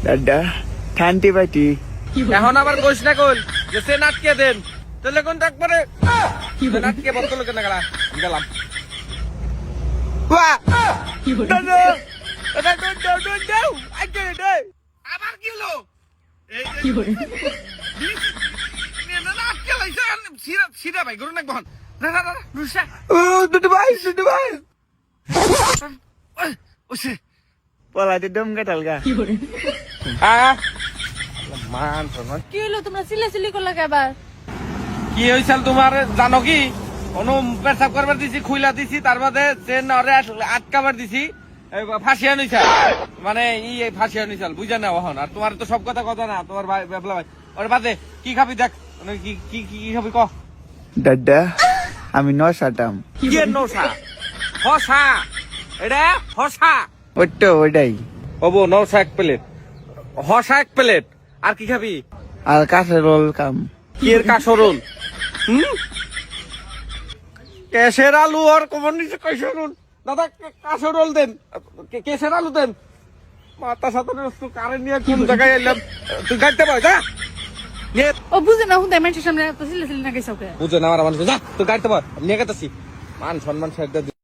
দাদা ঠান্তি পাইটি এখন আবার কইস না কোন যে সে নাটকে দেন তাহলে কোন একবারে নাটকে বদল কেন গেলা গেলাম দাদা দাদা আবার কি হলো সিধা ভাই গরু নাক বহন দুটো ভাই পলাতে দম কাটালগা মান সম্মান কি হলো তোমরা চিল্লাচিল্লি করলা এবার? কি হয়েছিল তোমার জানো কি কোনো পেশাব করবার দিছি খুইলা দিছি তার বাদে চেন ওরে আটকাবার দিছি ফাঁসিয়া নিছাল মানে ফাঁসিয়া নিছাল বুঝা না ওহন আর তোমার তো সব কথা কথা না তোমার ভাই বেবলা ভাই ওর বাদে কি খাবি দেখ মানে কি কি কি খাবি ক দাদা আমি নশাটাম কি নশা হসা এটা হসা ওইটাই ওবো নশা এক প্লেট হসা এক প্লেট আর কি খাবি আর কাঁচা রোল কাম কি এর কাসরোল কেশের আলু আর কমন নিচে কাসরোল দাদা কাসরোল দেন কেশের আলু দেন মাথা সাথে কারেন্ট নিয়ে কোন জায়গায় এলাম তুই গাড়িতে পাই যা ও বুঝে না হুদাই মানুষের সামনে এত চিল্লাচিল্লি না গেছে ওকে বুঝে না আমার মানুষ যা তুই গাড়িতে পার নিয়ে গেতেছি মান সম্মান ছেড়ে